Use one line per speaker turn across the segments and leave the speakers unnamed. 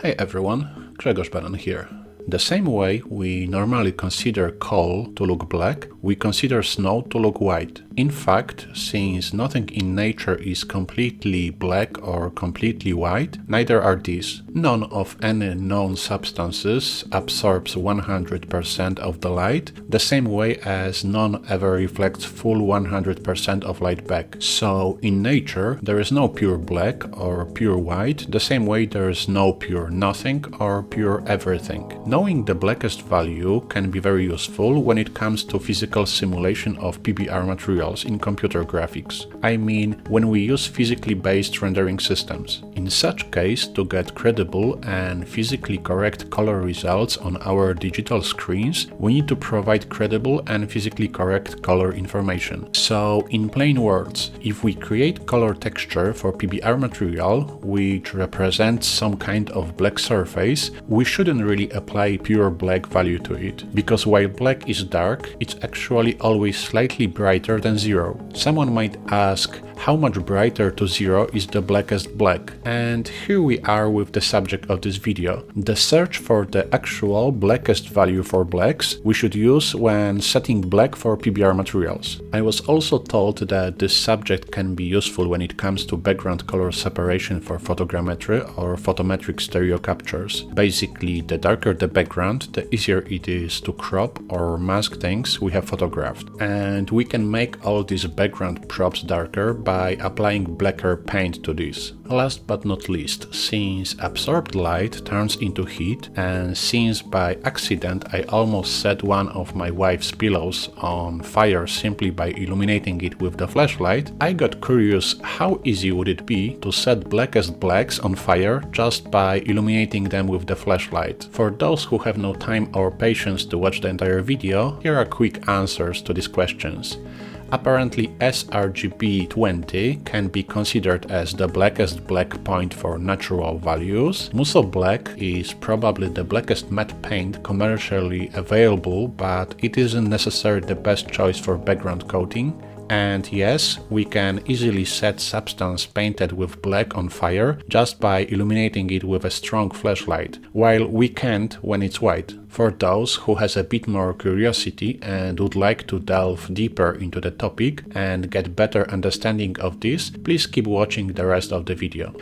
Hey everyone, Grzegorz Baran here. The same way we normally consider coal to look black, we consider snow to look white. In fact, since nothing in nature is completely black or completely white, neither are these. None of any known substances absorbs 100% of the light, the same way as none ever reflects full 100% of light back. So in nature, there is no pure black or pure white, the same way there is no pure nothing or pure everything. Knowing the blackest value can be very useful when it comes to physical simulation of PBR materials in computer graphics. I mean, when we use physically based rendering systems. In such case, to get credible and physically correct color results on our digital screens, we need to provide credible and physically correct color information. So, in plain words, if we create color texture for PBR material, which represents some kind of black surface, we shouldn't really apply pure black value to it, because while black is dark, it's actually always slightly brighter than zero. Someone might ask, how much brighter to zero is the blackest black? And here we are with the subject of this video. The search for the actual blackest value for blacks we should use when setting black for PBR materials. I was also told that this subject can be useful when it comes to background color separation for photogrammetry or photometric stereo captures. Basically, the darker the background, the easier it is to crop or mask things we have photographed. And we can make all these background props darker by applying blacker paint to this. Last but not least, since absorbed light turns into heat, and since by accident I almost set one of my wife's pillows on fire simply by illuminating it with the flashlight, I got curious how easy would it be to set blackest blacks on fire just by illuminating them with the flashlight. For those who have no time or patience to watch the entire video, here are quick answers to these questions. Apparently sRGB20 can be considered as the blackest black point for natural values. Musso Black is probably the blackest matte paint commercially available, but it isn't necessarily the best choice for background coating. And yes, we can easily set substance painted with black on fire just by illuminating it with a strong flashlight, while we can't when it's white. For those who has a bit more curiosity and would like to delve deeper into the topic and get better understanding of this, please keep watching the rest of the video.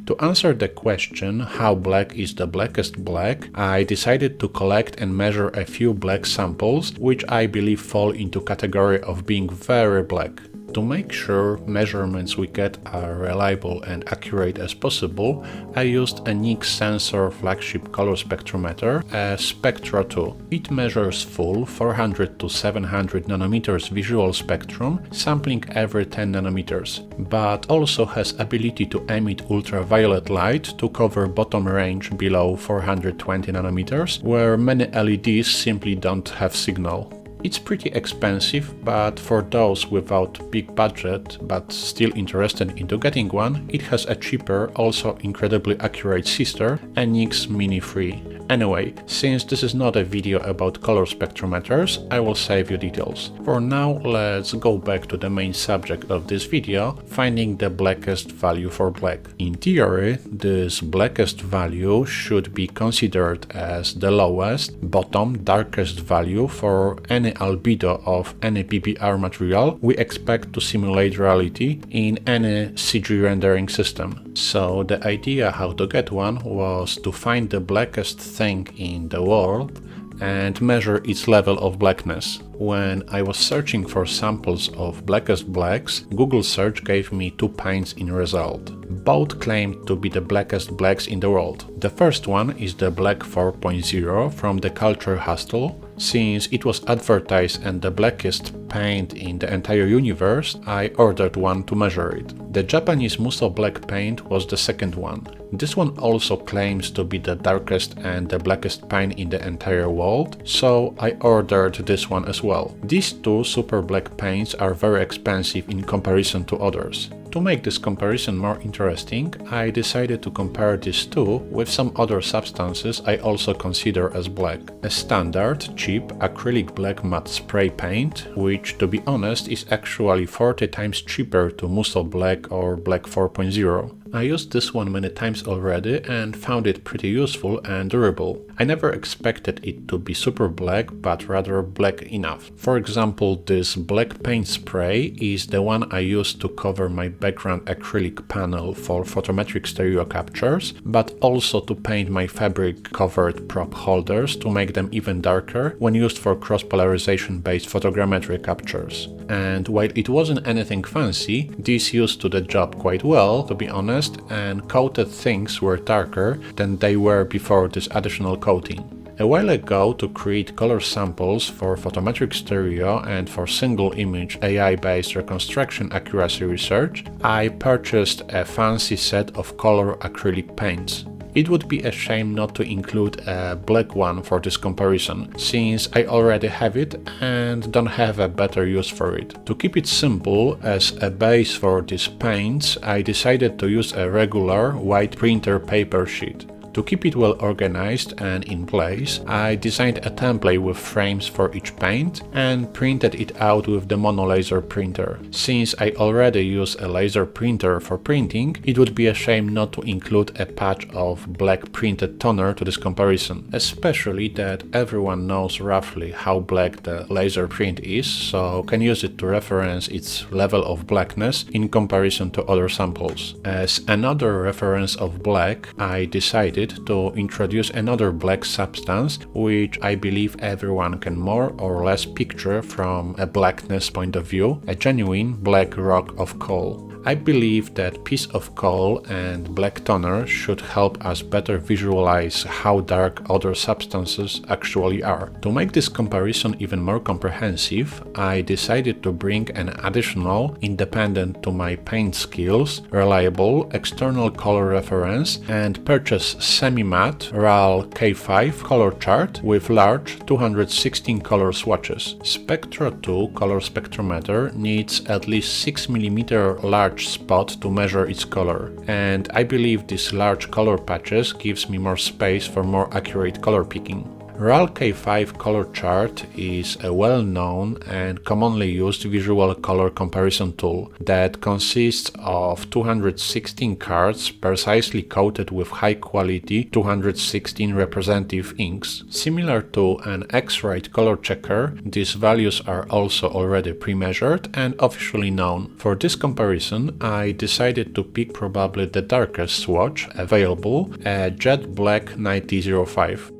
To answer the question how black is the blackest black, I decided to collect and measure a few black samples, which I believe fall into category of being very black. To make sure measurements we get are reliable and accurate as possible, I used a NIC sensor flagship color spectrometer, a Spectra 2. It measures full 400 to 700 nanometers visual spectrum, sampling every 10 nanometers, but also has ability to emit ultraviolet light to cover bottom range below 420 nanometers, where many LEDs simply don't have signal. It's pretty expensive, but for those without big budget but still interested into getting one, it has a cheaper, also incredibly accurate sister, a NIC Mini 3. Anyway, since this is not a video about color spectrometers, I will save you details. For now, let's go back to the main subject of this video, finding the blackest value for black. In theory, this blackest value should be considered as the lowest, bottom, darkest value for any albedo of any PBR material we expect to simulate reality in any CG rendering system. So the idea how to get one was to find the blackest thing in the world and measure its level of blackness. When I was searching for samples of blackest blacks, Google search gave me two paints in result. Both claimed to be the blackest blacks in the world. The first one is the Black 4.0 from the Culture Hustle. Since it was advertised as the blackest paint in the entire universe, I ordered one to measure it. The Japanese Musso Black paint was the second one. This one also claims to be the darkest and the blackest paint in the entire world, so I ordered this one as well. These two super black paints are very expensive in comparison to others. To make this comparison more interesting, I decided to compare these two with some other substances I also consider as black. A standard, cheap acrylic black matte spray paint, which to be honest is actually 40 times cheaper to Musso Black or Black 4.0. I used this one many times already and found it pretty useful and durable. I never expected it to be super black, but rather black enough. For example, this black paint spray is the one I used to cover my background acrylic panel for photometric stereo captures, but also to paint my fabric-covered prop holders to make them even darker when used for cross-polarization-based photogrammetry captures. And while it wasn't anything fancy, this used to the job quite well, to be honest, and coated things were darker than they were before this additional coating. A while ago, to create color samples for photometric stereo and for single image AI-based reconstruction accuracy research, I purchased a fancy set of color acrylic paints. It would be a shame not to include a black one for this comparison, since I already have it and don't have a better use for it. To keep it simple, as a base for these paints, I decided to use a regular white printer paper sheet. To keep it well organized and in place, I designed a template with frames for each paint and printed it out with the monolaser printer. Since I already use a laser printer for printing, it would be a shame not to include a patch of black printed toner to this comparison, especially that everyone knows roughly how black the laser print is, so can use it to reference its level of blackness in comparison to other samples. As another reference of black, I decided to introduce another black substance, which I believe everyone can more or less picture from a blackness point of view, a genuine black rock of coal. I believe that piece of coal and black toner should help us better visualize how dark other substances actually are. To make this comparison even more comprehensive, I decided to bring an additional, independent to my paint skills, reliable external color reference and purchase semi-matte RAL K5 color chart with large 216 color swatches. Spectra 2 color spectrometer needs at least 6 mm large spot to measure its color, and I believe these large color patches gives me more space for more accurate color picking. RAL K5 color chart is a well-known and commonly used visual color comparison tool that consists of 216 cards precisely coated with high-quality 216 representative inks. Similar to an X-rayed color checker, these values are also already pre-measured and officially known. For this comparison, I decided to pick probably the darkest swatch available, a jet black 9005.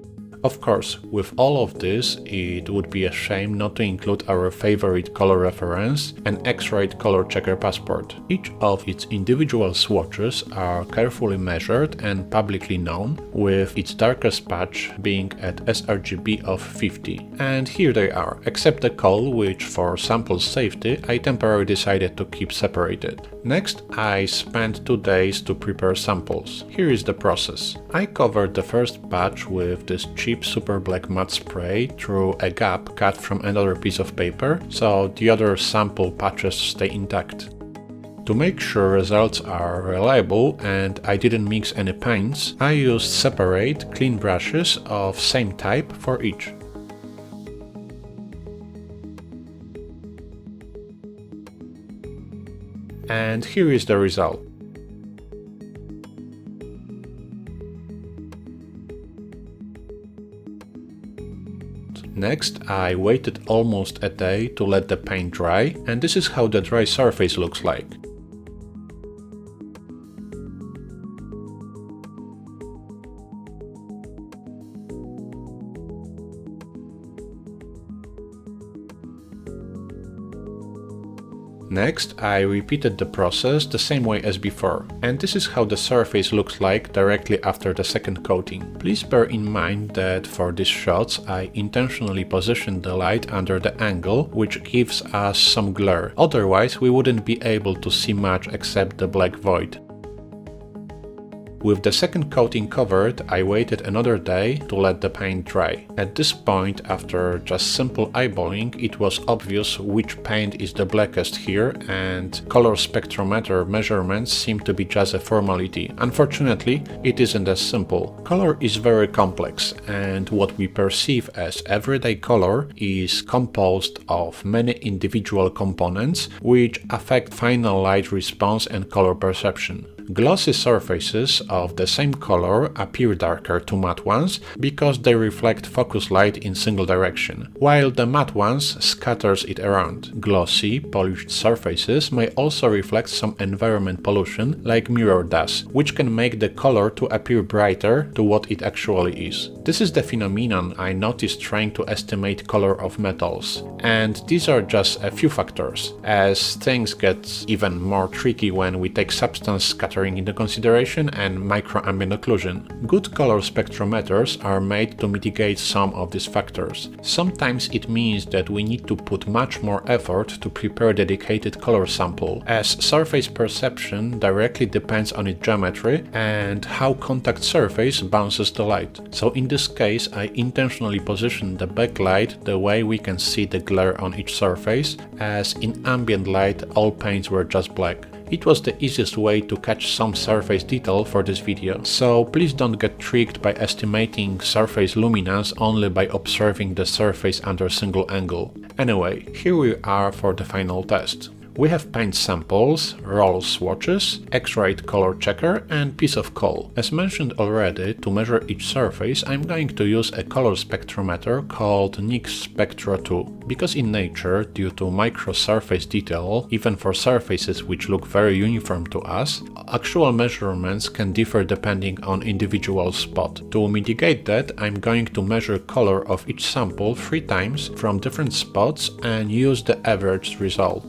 Of course, with all of this, it would be a shame not to include our favorite color reference, an X-rayed color checker passport. Each of its individual swatches are carefully measured and publicly known, with its darkest patch being at sRGB of 50. And here they are, except the coal, which for sample safety I temporarily decided to keep separated. Next, I spent 2 days to prepare samples. Here is the process. I covered the first batch with this cheap super black matte spray through a gap cut from another piece of paper, so the other sample patches stay intact. To make sure results are reliable and I didn't mix any paints, I used separate, clean brushes of same type for each. And here is the result. Next, I waited almost a day to let the paint dry, and this is how the dry surface looks like. Next, I repeated the process the same way as before, and this is how the surface looks like directly after the second coating. Please bear in mind that for these shots I intentionally positioned the light under the angle, which gives us some glare, otherwise we wouldn't be able to see much except the black void. With the second coating covered, I waited another day to let the paint dry. At this point, after just simple eyeballing, it was obvious which paint is the blackest here, and color spectrometer measurements seem to be just a formality. Unfortunately, it isn't as simple. Color is very complex, and what we perceive as everyday color is composed of many individual components which affect final light response and color perception. Glossy surfaces of the same color appear darker to matte ones because they reflect focus light in single direction, while the matte ones scatters it around. Glossy, polished surfaces may also reflect some environment pollution like mirror does, which can make the color to appear brighter to what it actually is. This is the phenomenon I noticed trying to estimate color of metals, and these are just a few factors, as things get even more tricky when we take substance scattering into consideration and microambient occlusion. Good color spectrometers are made to mitigate some of these factors. Sometimes it means that we need to put much more effort to prepare a dedicated color sample, as surface perception directly depends on its geometry and how contact surface bounces the light. So in this case, I intentionally positioned the backlight the way we can see the glare on each surface, as in ambient light all paints were just black. It was the easiest way to catch some surface detail for this video, so please don't get tricked by estimating surface luminance only by observing the surface under a single angle. Anyway, here we are for the final test. We have paint samples, roll swatches, X-rayed color checker and piece of coal. As mentioned already, to measure each surface I'm going to use a color spectrometer called NIX Spectra 2, because in nature, due to micro surface detail, even for surfaces which look very uniform to us, actual measurements can differ depending on individual spot. To mitigate that, I'm going to measure color of each sample 3 times from different spots and use the average result.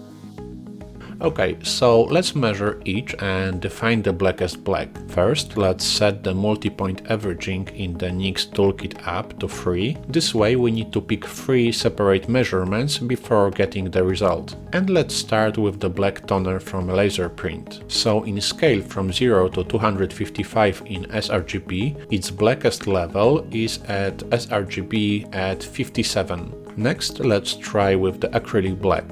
Okay, so let's measure each and define the blackest black. First, let's set the multi-point averaging in the NIX Toolkit app to 3. This way we need to pick 3 separate measurements before getting the result. And let's start with the black toner from laser print. So in scale from 0 to 255 in sRGB, its blackest level is at sRGB at 57. Next, let's try with the acrylic black.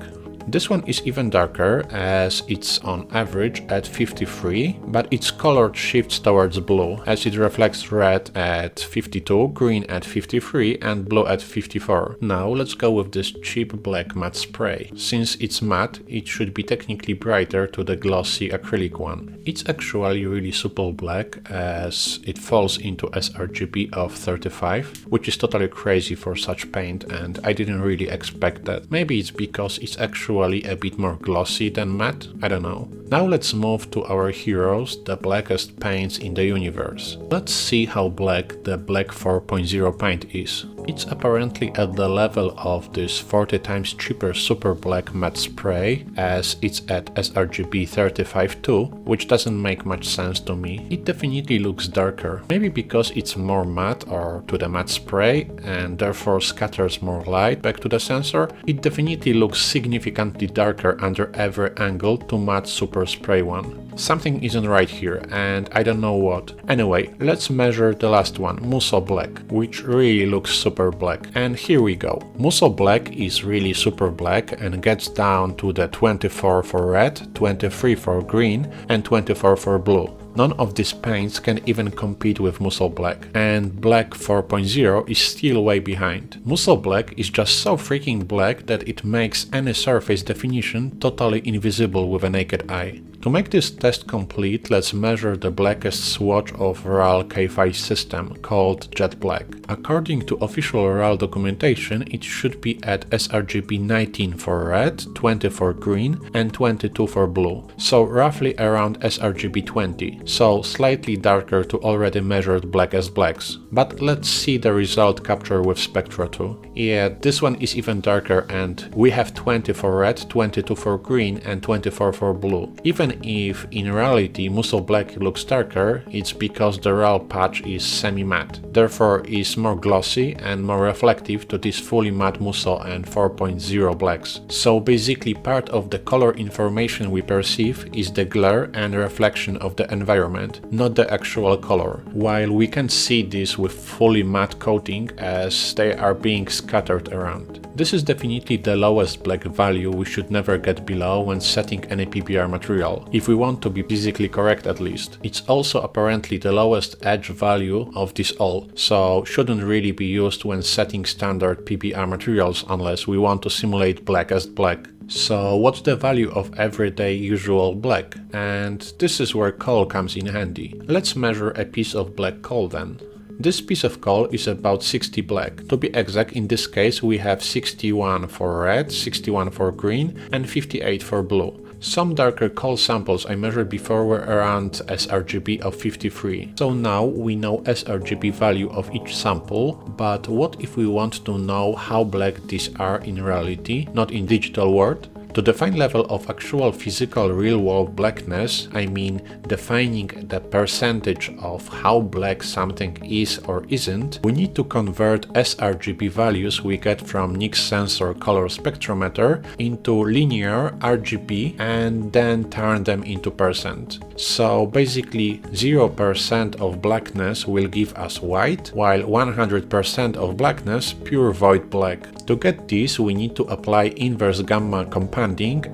This one is even darker, as it's on average at 53, but its color shifts towards blue, as it reflects red at 52, green at 53 and blue at 54. Now let's go with this cheap black matte spray. Since it's matte, it should be technically brighter to the glossy acrylic one. It's actually really supple black, as it falls into sRGB of 35, which is totally crazy for such paint, and I didn't really expect that. Maybe it's because it's actually a bit more glossy than matte, I don't know. Now let's move to our heroes, the blackest paints in the universe. Let's see how black the Black 4.0 paint is. It's apparently at the level of this 40 times cheaper super black matte spray, as it's at sRGB 35 too, which doesn't make much sense to me. It definitely looks darker, maybe because it's more matte or to the matte spray and therefore scatters more light back to the sensor. It definitely looks significantly darker under every angle to matte super spray one. Something isn't right here, and I don't know what. Anyway, let's measure the last one, Musso Black, which really looks super black. And here we go. Musso Black is really super black and gets down to the 24 for red, 23 for green and 24 for blue. None of these paints can even compete with Musso Black, and Black 4.0 is still way behind. Musso Black is just so freaking black that it makes any surface definition totally invisible with a naked eye. To make this test complete, let's measure the blackest swatch of RAL K5 system, called Jet Black. According to official RAL documentation, it should be at sRGB 19 for red, 20 for green and 22 for blue, so roughly around sRGB 20, so slightly darker to already measured blackest blacks. But let's see the result capture with Spectra 2. Yeah, this one is even darker, and we have 20 for red, 22 for green and 24 for blue. Even if in reality Musso Black looks darker, it's because the RAL patch is semi-matte, therefore is more glossy and more reflective to these fully matte Musso and 4.0 blacks. So basically part of the color information we perceive is the glare and reflection of the environment, not the actual color, while we can see this with fully matte coating as they are being scattered around. This is definitely the lowest black value we should never get below when setting any PBR material, if we want to be physically correct at least. It's also apparently the lowest edge value of this all, so shouldn't really be used when setting standard PBR materials unless we want to simulate blackest black. So what's the value of everyday usual black? And this is where coal comes in handy. Let's measure a piece of black coal then. This piece of coal is about 60 black. To be exact, in this case we have 61 for red, 61 for green and 58 for blue. Some darker coal samples I measured before were around sRGB of 53. So now we know sRGB value of each sample, but what if we want to know how black these are in reality, not in digital world? To define level of actual physical real-world blackness, I mean defining the percentage of how black something is or isn't, we need to convert sRGB values we get from NICS sensor color spectrometer into linear RGB and then turn them into percent. So basically 0% of blackness will give us white, while 100% of blackness pure void black. To get this, we need to apply inverse gamma compounding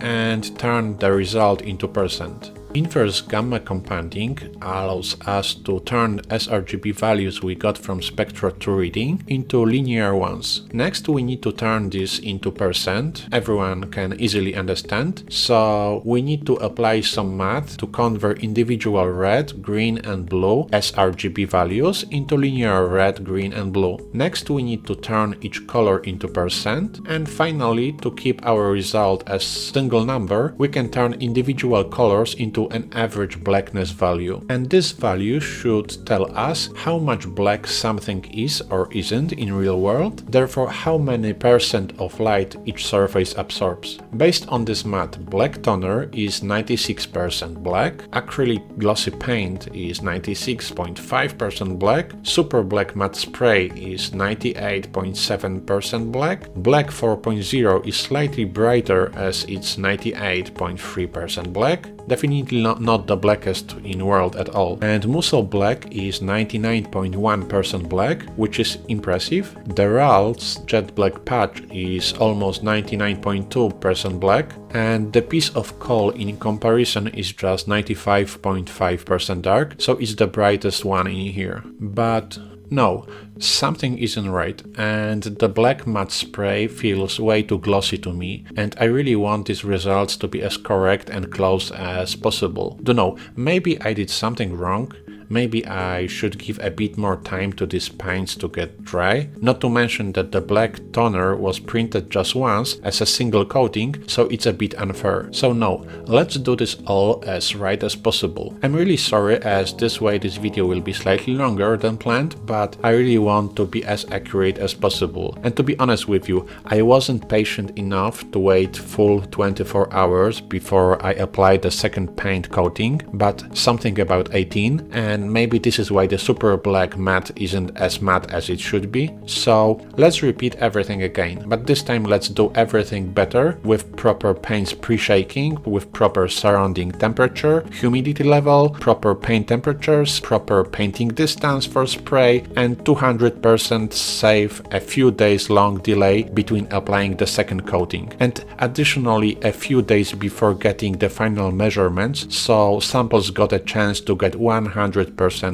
and turn the result into percent. Inverse gamma compounding allows us to turn sRGB values we got from spectra to reading into linear ones. Next, we need to turn this into percent. Everyone can easily understand. So we need to apply some math to convert individual red, green and blue sRGB values into linear red, green and blue. Next, we need to turn each color into percent. And finally, to keep our result as single number, we can turn individual colors into an average blackness value. And this value should tell us how much black something is or isn't in real world, therefore how many percent of light each surface absorbs. Based on this math, black toner is 96% black, acrylic glossy paint is 96.5% black, super black matte spray is 98.7% black, black 4.0 is slightly brighter as it's 98.3% black, definitely not the blackest in world at all. And Muscle Black is 99.1% black, which is impressive. The RAL's Jet Black patch is almost 99.2% black, and the piece of coal in comparison is just 95.5% dark, so it's the brightest one in here. But no, something isn't right, and the black matte spray feels way too glossy to me, and I really want these results to be as correct and close as possible. Don't know, maybe I did something wrong. Maybe I should give a bit more time to these paints to get dry. Not to mention that the black toner was printed just once as a single coating, so it's a bit unfair. So no, let's do this all as right as possible. I'm really sorry, as this way this video will be slightly longer than planned, but I really want to be as accurate as possible. And to be honest with you, I wasn't patient enough to wait full 24 hours before I applied the second paint coating, but something about 18, and maybe this is why the super black matte isn't as matte as it should be. So let's repeat everything again, but this time let's do everything better with proper paints pre-shaking, with proper surrounding temperature, humidity level, proper paint temperatures, proper painting distance for spray, and 200% save a few days long delay between applying the second coating, and additionally a few days before getting the final measurements, so samples got a chance to get 100%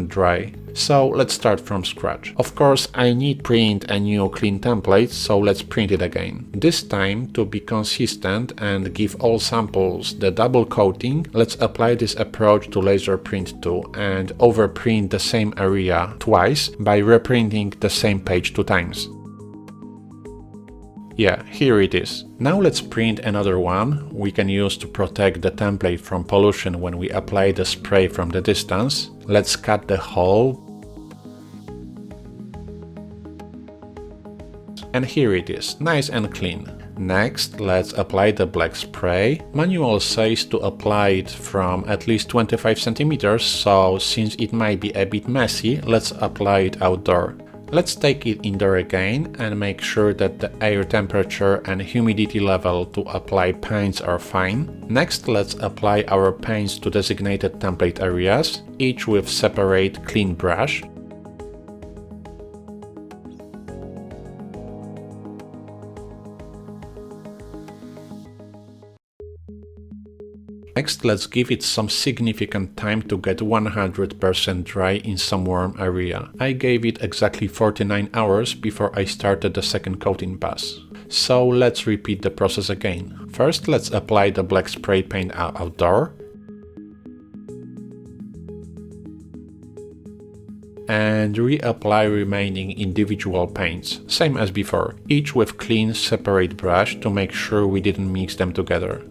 dry. So let's start from scratch. Of course, I need print a new clean template, so let's print it again. This time, to be consistent and give all samples the double coating, let's apply this approach to laser print 2 and overprint the same area twice by reprinting the same page 2 times. Yeah, here it is. Now let's print another one we can use to protect the template from pollution when we apply the spray from the distance. Let's cut the hole. And here it is, nice and clean. Next, let's apply the black spray. Manual says to apply it from at least 25 centimeters, so since it might be a bit messy, let's apply it outdoor. Let's take it indoor again and make sure that the air temperature and humidity level to apply paints are fine. Next, let's apply our paints to designated template areas, each with separate clean brush. Next, let's give it some significant time to get 100% dry in some warm area. I gave it exactly 49 hours before I started the second coating pass. So let's repeat the process again. First, let's apply the black spray paint outdoor. And reapply remaining individual paints, same as before, each with clean separate brush to make sure we didn't mix them together.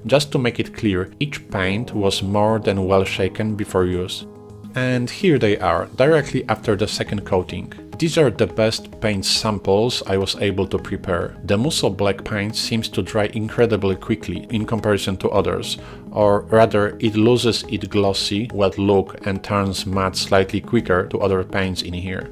Just to make it clear, each paint was more than well shaken before use. And here they are, directly after the second coating. These are the best paint samples I was able to prepare. The Musso black paint seems to dry incredibly quickly in comparison to others, or rather it loses its glossy, wet look and turns matte slightly quicker to other paints in here.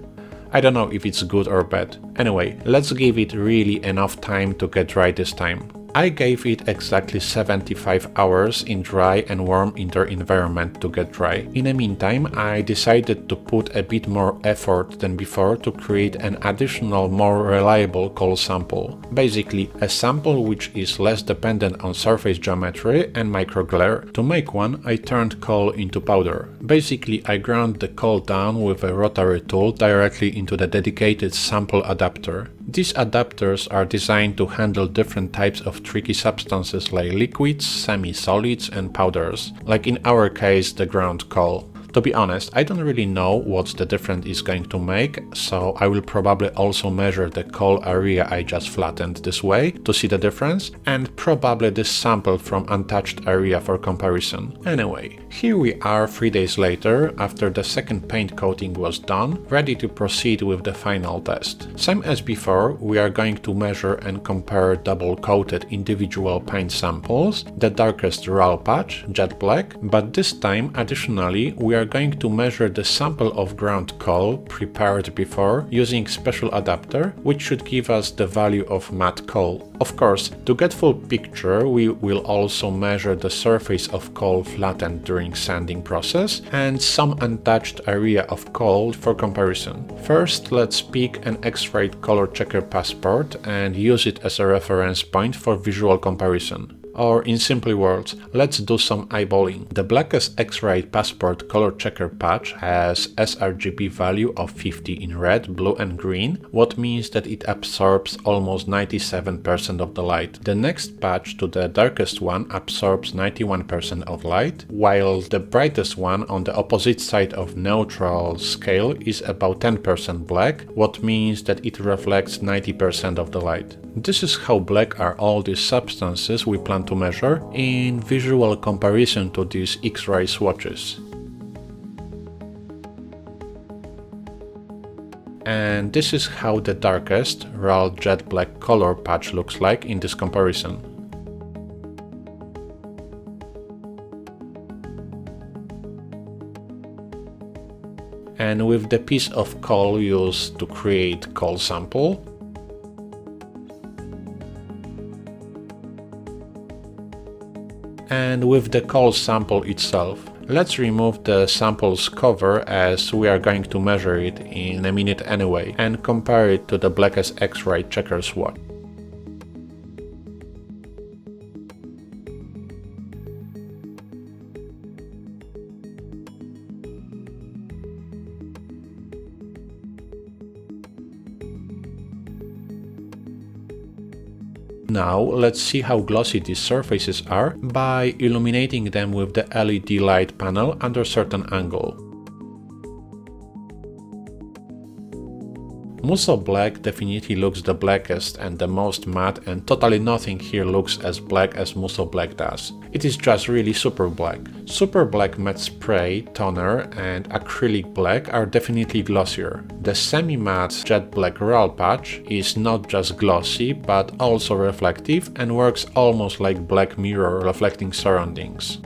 I don't know if it's good or bad. Anyway, let's give it really enough time to get dry this time. I gave it exactly 75 hours in dry and warm indoor environment to get dry. In the meantime, I decided to put a bit more effort than before to create an additional, more reliable coal sample. Basically, a sample which is less dependent on surface geometry and microglare. To make one, I turned coal into powder. Basically, I ground the coal down with a rotary tool directly into the dedicated sample adapter. These adapters are designed to handle different types of tricky substances like liquids, semi-solids and powders, like in our case the ground coal. To be honest, I don't really know what the difference is going to make, so I will probably also measure the coal area I just flattened this way to see the difference, and probably this sample from untouched area for comparison. Anyway, here we are 3 days later, after the second paint coating was done, ready to proceed with the final test. Same as before, we are going to measure and compare double-coated individual paint samples, the darkest raw patch, jet black, but this time additionally we are going to measure the sample of ground coal prepared before using special adapter, which should give us the value of matte coal. Of course, to get full picture, we will also measure the surface of coal flattened during sanding process and some untouched area of coal for comparison. First, let's pick an X-ray color checker passport and use it as a reference point for visual comparison. Or in simple words, let's do some eyeballing. The Blackest X-ray Passport Color Checker patch has sRGB value of 50 in red, blue and green, what means that it absorbs almost 97% of the light. The next patch to the darkest one absorbs 91% of light, while the brightest one on the opposite side of neutral scale is about 10% black, what means that it reflects 90% of the light. This is how black are all these substances we plan to measure in visual comparison to these X-ray swatches. And this is how the darkest, raw jet black color patch looks like in this comparison. And with the piece of coal used to create coal sample, and with the coal sample itself. Let's remove the sample's cover as we are going to measure it in a minute anyway and compare it to the Blackest X-ray checker swatch. Now let's see how glossy these surfaces are by illuminating them with the LED light panel under a certain angle. Musso black definitely looks the blackest and the most matte, and totally nothing here looks as black as Musso black does. It is just really super black. Super black matte spray, toner and acrylic black are definitely glossier. The semi-matte jet black raw patch is not just glossy but also reflective and works almost like black mirror reflecting surroundings.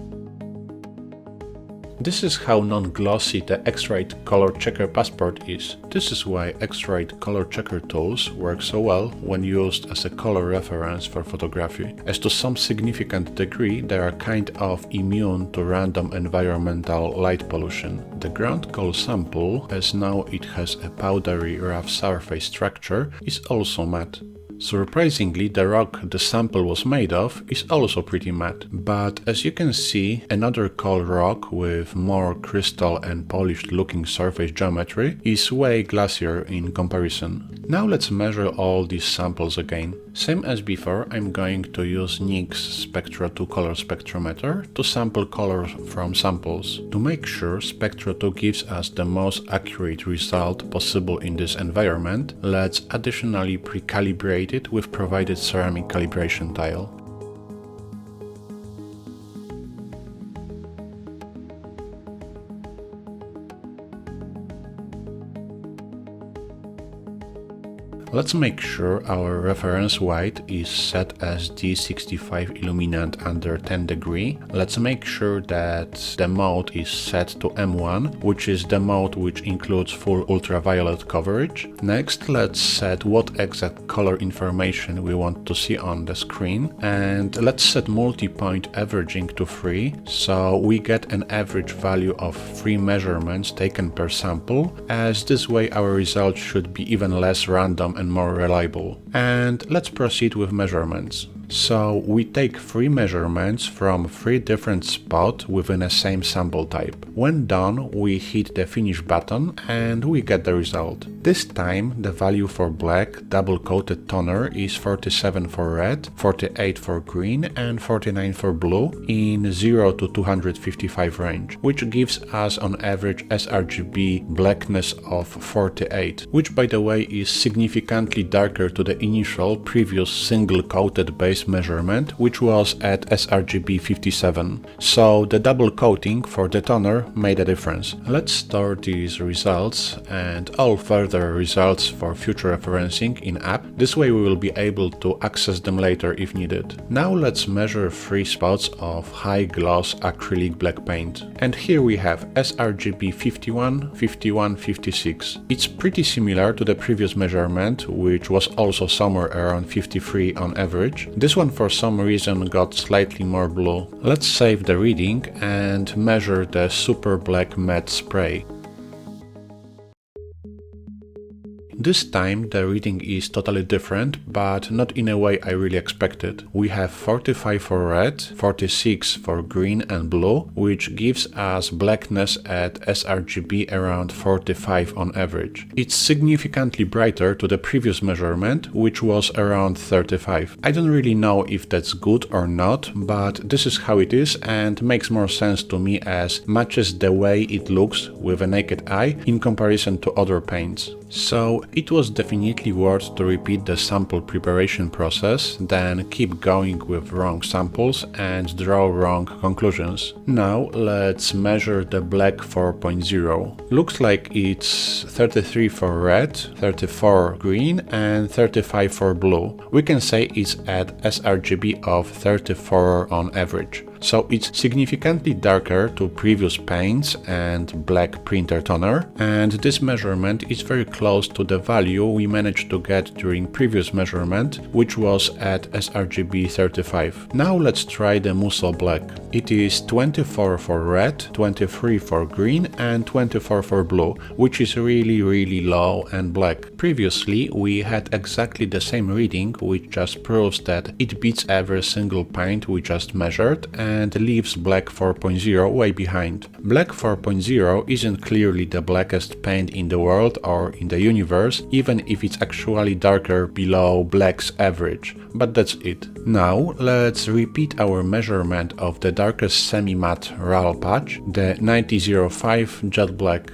This is how non-glossy the X-ray color checker passport is. This is why X-ray color checker tools work so well when used as a color reference for photography, as to some significant degree they are kind of immune to random environmental light pollution. The ground coal sample, as now it has a powdery rough surface structure, is also matte. Surprisingly, the rock the sample was made of is also pretty matte, but as you can see, another cold rock with more crystal and polished looking surface geometry is way glassier in comparison. Now let's measure all these samples again. Same as before, I'm going to use NYX Spectra 2 color spectrometer to sample colors from samples. To make sure Spectra 2 gives us the most accurate result possible in this environment, let's additionally pre-calibrate it with provided ceramic calibration tile. Let's make sure our reference white is set as D65 illuminant under 10 degree. Let's make sure that the mode is set to M1, which is the mode which includes full ultraviolet coverage. Next, let's set what exact color information we want to see on the screen, and let's set multi-point averaging to 3, so we get an average value of 3 measurements taken per sample, as this way our result should be even less random and more reliable. And let's proceed with measurements. So we take 3 measurements from 3 different spots within the same sample type. When done, we hit the finish button and we get the result. This time the value for black double coated toner is 47 for red, 48 for green and 49 for blue in 0 to 255 range, which gives us on average sRGB blackness of 48, which by the way is significantly darker to the initial previous single coated base measurement, which was at sRGB 57. So the double coating for the toner made a difference. Let's store these results and all further results for future referencing in app. This way we will be able to access them later if needed. Now let's measure 3 spots of high gloss acrylic black paint. And here we have sRGB 51, 51, 56. It's pretty similar to the previous measurement, which was also somewhere around 53 on average. This one for some reason got slightly more blue. Let's save the reading and measure the super black matte spray. This time the reading is totally different, but not in a way I really expected. We have 45 for red, 46 for green and blue, which gives us blackness at sRGB around 45 on average. It's significantly brighter to the previous measurement, which was around 35. I don't really know if that's good or not, but this is how it is and makes more sense to me as matches the way it looks with a naked eye in comparison to other paints. So it was definitely worth to repeat the sample preparation process, then keep going with wrong samples and draw wrong conclusions. Now let's measure the black 4.0. Looks like it's 33 for red, 34 green and 35 for blue. We can say it's at sRGB of 34 on average. So it's significantly darker to previous paints and black printer toner, and this measurement is very close to the value we managed to get during previous measurement, which was at sRGB 35. Now let's try the Muscle Black. It is 24 for red, 23 for green and 24 for blue, which is really low and black. Previously we had exactly the same reading, which just proves that it beats every single paint we just measured and leaves black 4.0 way behind. Black 4.0 isn't clearly the blackest paint in the world or in the universe, even if it's actually darker below black's average, but that's it. Now let's repeat our measurement of the darkest semi-matte RAL patch, the 9005 Jet Black.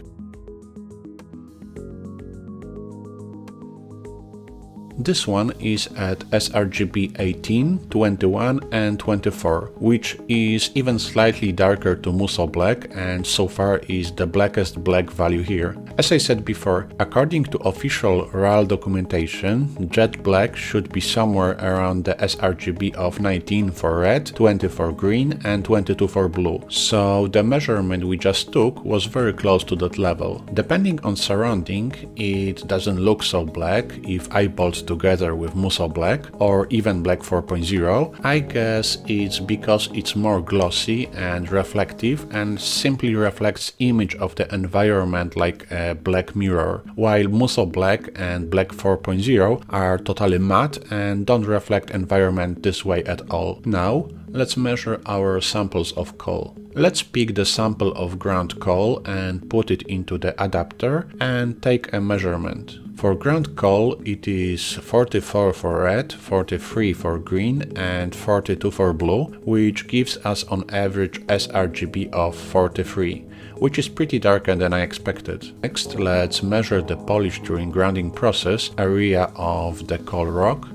This one is at sRGB 18, 21 and 24, which is even slightly darker to Muscle Black and so far is the blackest black value here. As I said before, according to official RAL documentation, Jet Black should be somewhere around the sRGB of 19 for red, 20 for green and 22 for blue. So the measurement we just took was very close to that level. Depending on surrounding, it doesn't look so black if eyeballed together, together with Muscle Black or even Black 4.0, I guess it's because it's more glossy and reflective and simply reflects image of the environment like a black mirror, while Muscle Black and Black 4.0 are totally matte and don't reflect environment this way at all. Now, let's measure our samples of coal. Let's pick the sample of ground coal and put it into the adapter and take a measurement. For ground coal, it is 44 for red, 43 for green and 42 for blue, which gives us on average sRGB of 43, which is pretty darker than I expected. Next, let's measure the polish during grinding process area of the coal rock.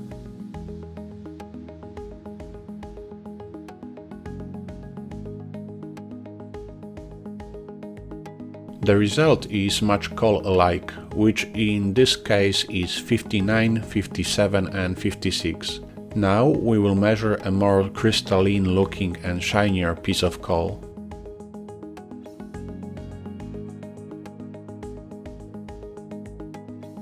The result is much coal alike, which in this case is 59, 57 and 56. Now we will measure a more crystalline looking and shinier piece of coal.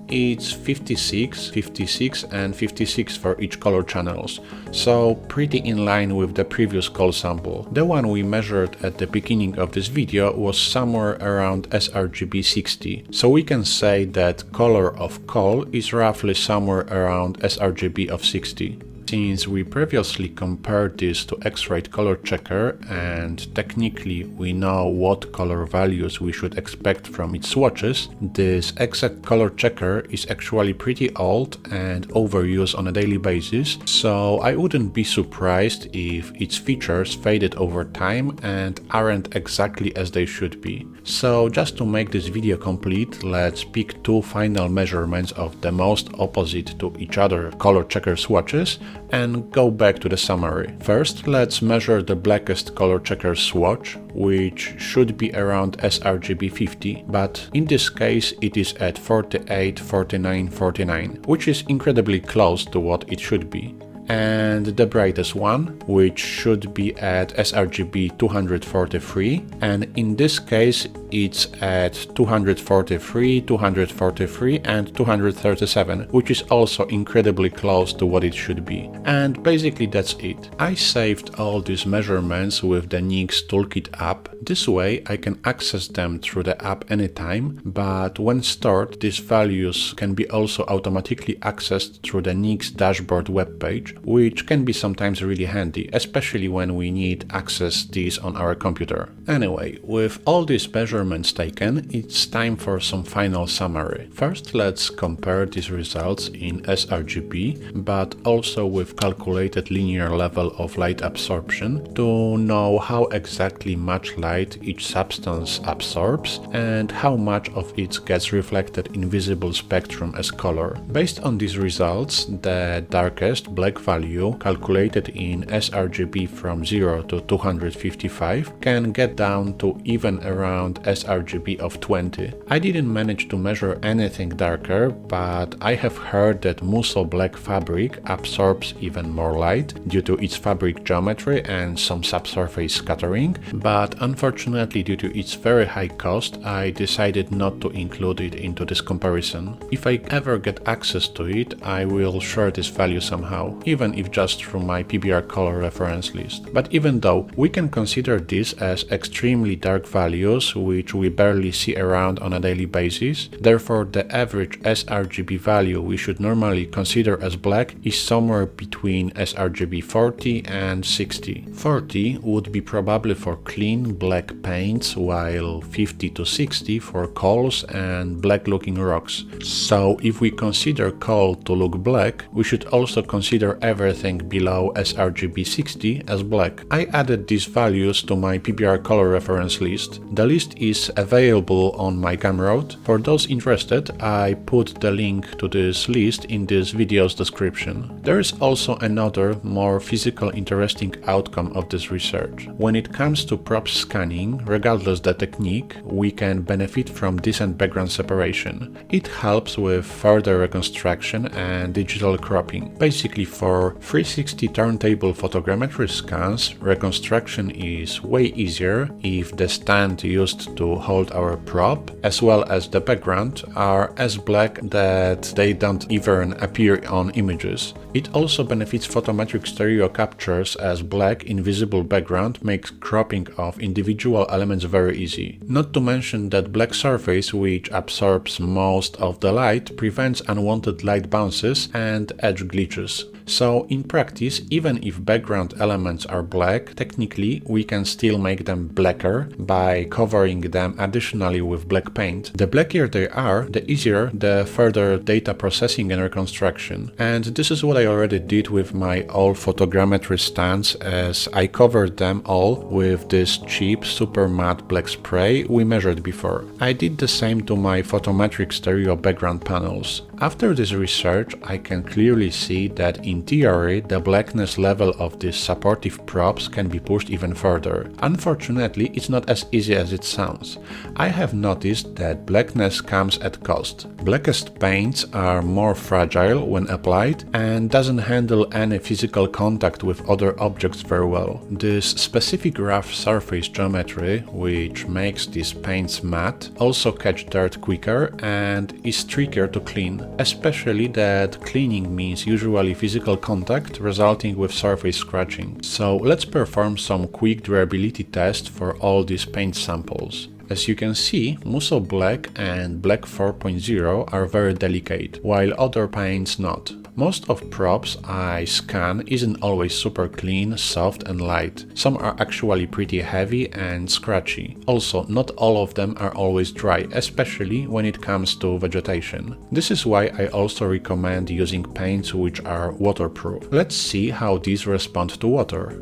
It's 56, 56 and 56 for each color channels, so pretty in line with the previous coal sample. The one we measured at the beginning of this video was somewhere around sRGB 60, so we can say that color of coal is roughly somewhere around sRGB of 60. Since we previously compared this to X-ray color checker and technically we know what color values we should expect from its swatches, this exact color checker is actually pretty old and overused on a daily basis, so I wouldn't be surprised if its features faded over time and aren't exactly as they should be. So just to make this video complete, let's pick two final measurements of the most opposite to each other color checker swatches and go back to the summary. First, let's measure the blackest color checker swatch, which should be around sRGB 50, but in this case it is at 48, 49, 49, which is incredibly close to what it should be. And the brightest one, which should be at sRGB 243, and in this case it's at 243, 243 and 237, which is also incredibly close to what it should be. And basically that's it. I saved all these measurements with the NICS Toolkit app. This way I can access them through the app anytime, but when stored, these values can be also automatically accessed through the NICS dashboard webpage, which can be sometimes really handy, especially when we need access these on our computer. Anyway, with all these measurements taken, it's time for some final summary. First, let's compare these results in sRGB, but also with calculated linear level of light absorption to know how exactly much light each substance absorbs and how much of it gets reflected in visible spectrum as color. Based on these results, the darkest black value calculated in sRGB from 0 to 255 can get down to even around sRGB of 20. I didn't manage to measure anything darker, but I have heard that Muscle Black fabric absorbs even more light due to its fabric geometry and some subsurface scattering, but unfortunately due to its very high cost I decided not to include it into this comparison. If I ever get access to it, I will share this value somehow, even if just through my PBR Color Reference List. But even though we can consider this as extremely dark values which we barely see around on a daily basis, therefore the average sRGB value we should normally consider as black is somewhere between sRGB 40 and 60. 40 would be probably for clean black paints, while 50 to 60 for coals and black looking rocks. So if we consider coal to look black, we should also consider everything below sRGB 60 as black. I added these values to my PBR Color Reference List. The list is available on my Gumroad. For those interested, I put the link to this list in this video's description. There is also another, more physical interesting outcome of this research. When it comes to prop scanning, regardless the technique, we can benefit from decent background separation. It helps with further reconstruction and digital cropping, basically for For 360 turntable photogrammetry scans, reconstruction is way easier if the stand used to hold our probe, as well as the background, are as black that they don't even appear on images. It also benefits photometric stereo captures, as black invisible background makes cropping of individual elements very easy. Not to mention that black surface, which absorbs most of the light, prevents unwanted light bounces and edge glitches. So in practice, even if background elements are black, technically we can still make them blacker by covering them additionally with black paint. The blackier they are, the easier the further data processing and reconstruction. And this is what I already did with my all photogrammetry stands, as I covered them all with this cheap super matte black spray we measured before. I did the same to my photometric stereo background panels. After this research, I can clearly see that in theory the blackness level of these supportive props can be pushed even further. Unfortunately, it's not as easy as it sounds. I have noticed that blackness comes at cost. Blackest paints are more fragile when applied and doesn't handle any physical contact with other objects very well. This specific rough surface geometry, which makes these paints matte, also catch dirt quicker and is trickier to clean. Especially that cleaning means usually physical contact resulting with surface scratching. So let's perform some quick durability test for all these paint samples. As you can see, Musso Black and Black 4.0 are very delicate, while other paints not. Most of props I scan isn't always super clean, soft and light. Some are actually pretty heavy and scratchy. Also, not all of them are always dry, especially when it comes to vegetation. This is why I also recommend using paints which are waterproof. Let's see how these respond to water.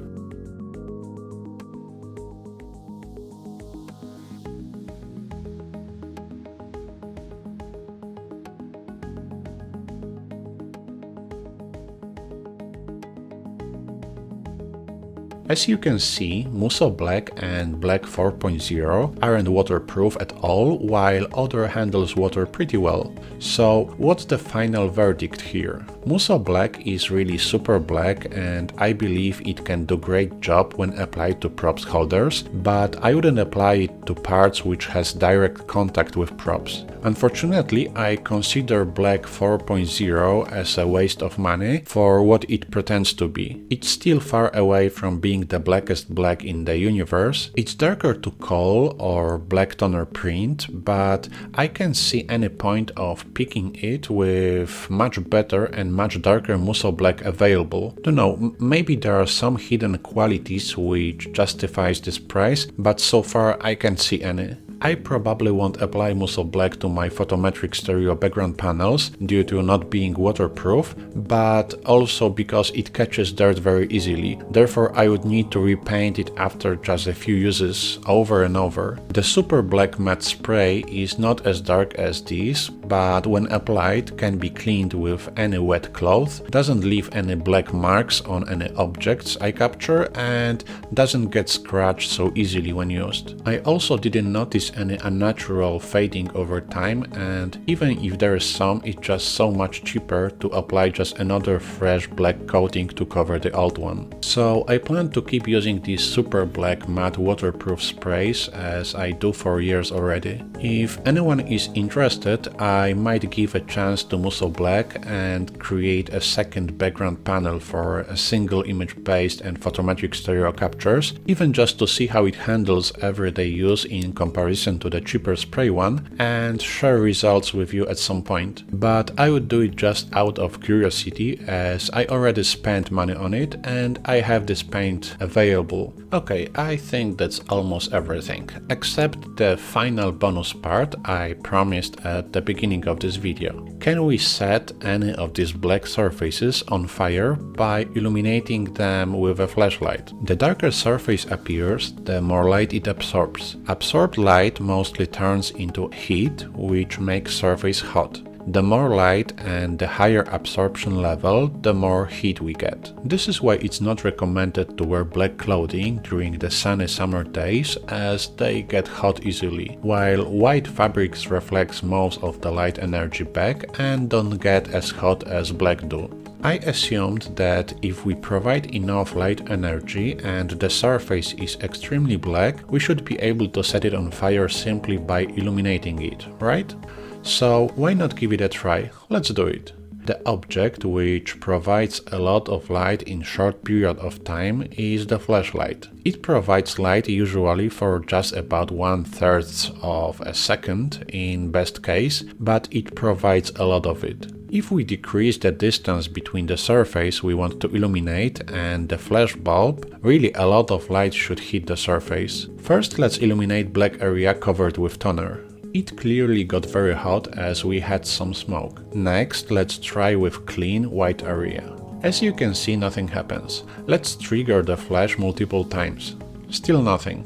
As you can see, Musso Black and Black 4.0 aren't waterproof at all, while other handles water pretty well. So what's the final verdict here? Musso Black is really super black and I believe it can do great job when applied to props holders, but I wouldn't apply it to parts which has direct contact with props. Unfortunately, I consider Black 4.0 as a waste of money for what it pretends to be. It's still far away from being the blackest black in the universe. It's darker to coal or black toner print, but I can see any point of picking it with much better and much darker Musso Black available. Don't know, maybe there are some hidden qualities which justifies this price, but so far I can't see any. I probably won't apply Musso Black to my photometric stereo background panels due to not being waterproof, but also because it catches dirt very easily. Therefore, I would need to repaint it after just a few uses over and over. The super black matte spray is not as dark as these, but when applied can be cleaned with any wet cloth, doesn't leave any black marks on any objects I capture, and doesn't get scratched so easily when used. I also didn't notice any unnatural fading over time, and even if there is some, it's just so much cheaper to apply just another fresh black coating to cover the old one. So I plan to keep using these super black matte waterproof sprays as I do for years already. If anyone is interested, I might give a chance to Musso Black and create a second background panel for a single image based and photometric stereo captures, even just to see how it handles everyday use in comparison to the cheaper spray one, and share results with you at some point. But I would do it just out of curiosity, as I already spent money on it and I have this paint available. Okay, I think that's almost everything, except the final bonus part I promised at the beginning of this video. Can we set any of these black surfaces on fire by illuminating them with a flashlight? The darker surface appears, the more light it absorbs. Absorbed light mostly turns into heat, which makes surface hot. The more light and the higher absorption level, the more heat we get. This is why it's not recommended to wear black clothing during the sunny summer days, as they get hot easily, while white fabrics reflects most of the light energy back and don't get as hot as black do. I assumed that if we provide enough light energy and the surface is extremely black, we should be able to set it on fire simply by illuminating it, right? So why not give it a try? Let's do it. The object which provides a lot of light in short period of time is the flashlight. It provides light usually for just about 1/3 of a second in best case, but it provides a lot of it. If we decrease the distance between the surface we want to illuminate and the flash bulb, really a lot of light should hit the surface. First, let's illuminate black area covered with toner. It clearly got very hot as we had some smoke. Next, let's try with clean white area. As you can see, nothing happens. Let's trigger the flash multiple times. Still nothing.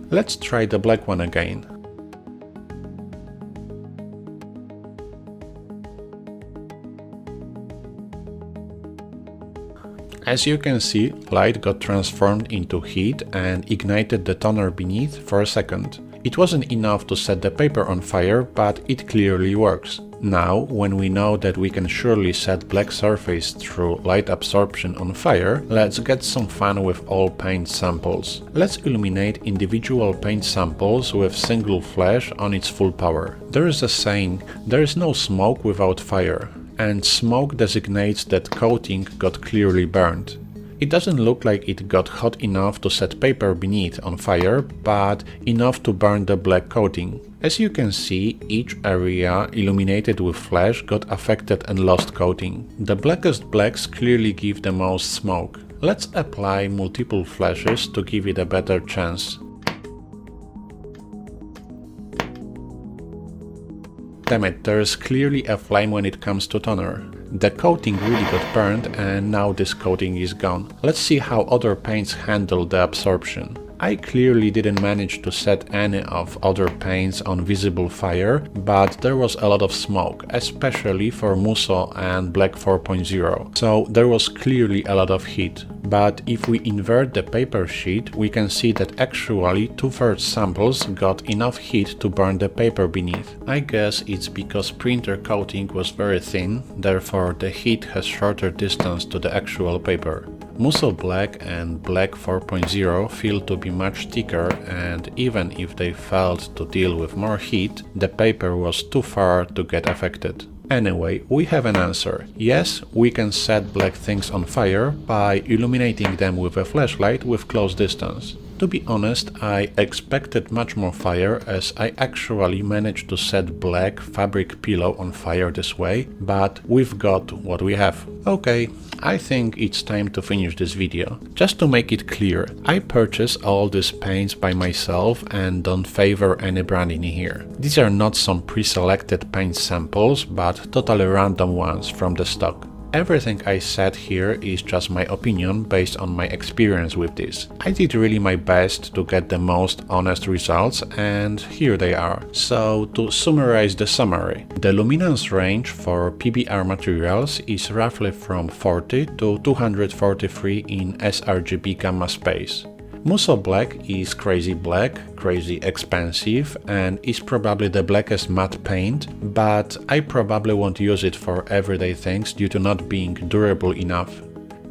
Let's try the black one again. As you can see, light got transformed into heat and ignited the toner beneath for a second. It wasn't enough to set the paper on fire, but it clearly works. Now, when we know that we can surely set black surface through light absorption on fire, let's get some fun with all paint samples. Let's illuminate individual paint samples with single flash on its full power. There is a saying, there is no smoke without fire, and smoke designates that coating got clearly burned. It doesn't look like it got hot enough to set paper beneath on fire, but enough to burn the black coating. As you can see, each area illuminated with flash got affected and lost coating. The blackest blacks clearly give the most smoke. Let's apply multiple flashes to give it a better chance. Damn it, there's clearly a flame when it comes to toner. The coating really got burned and now this coating is gone. Let's see how other paints handle the absorption. I clearly didn't manage to set any of other paints on visible fire, but there was a lot of smoke, especially for Musso and Black 4.0, so there was clearly a lot of heat. But if we invert the paper sheet, we can see that actually 2/3 samples got enough heat to burn the paper beneath. I guess it's because printer coating was very thin, therefore the heat has shorter distance to the actual paper. Musso Black and Black 4.0 feel to be much thicker, and even if they failed to deal with more heat, the paper was too far to get affected. Anyway, we have an answer. Yes, we can set black things on fire by illuminating them with a flashlight with close distance. To be honest, I expected much more fire, as I actually managed to set black fabric pillow on fire this way, but we've got what we have. Okay, I think it's time to finish this video. Just to make it clear, I purchased all these paints by myself and don't favor any brand in here. These are not some pre-selected paint samples, but totally random ones from the stock. Everything I said here is just my opinion based on my experience with this. I did really my best to get the most honest results, and here they are. So, to summarize the summary, the luminance range for PBR materials is roughly from 40 to 243 in sRGB gamma space. Musso Black is crazy black, crazy expensive, and is probably the blackest matte paint, but I probably won't use it for everyday things due to not being durable enough.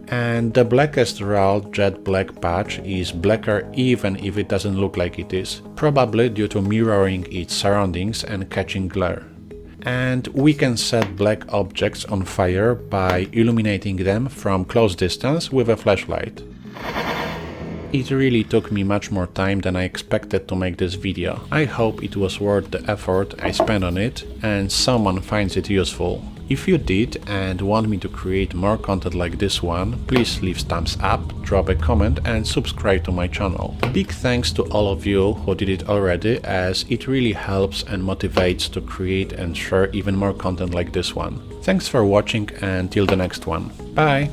And the blackest raw jet black patch is blacker even if it doesn't look like it is, probably due to mirroring its surroundings and catching glare. And we can set black objects on fire by illuminating them from close distance with a flashlight. It really took me much more time than I expected to make this video. I hope it was worth the effort I spent on it and someone finds it useful. If you did and want me to create more content like this one, please leave thumbs up, drop a comment and subscribe to my channel. Big thanks to all of you who did it already, as it really helps and motivates to create and share even more content like this one. Thanks for watching and till the next one. Bye!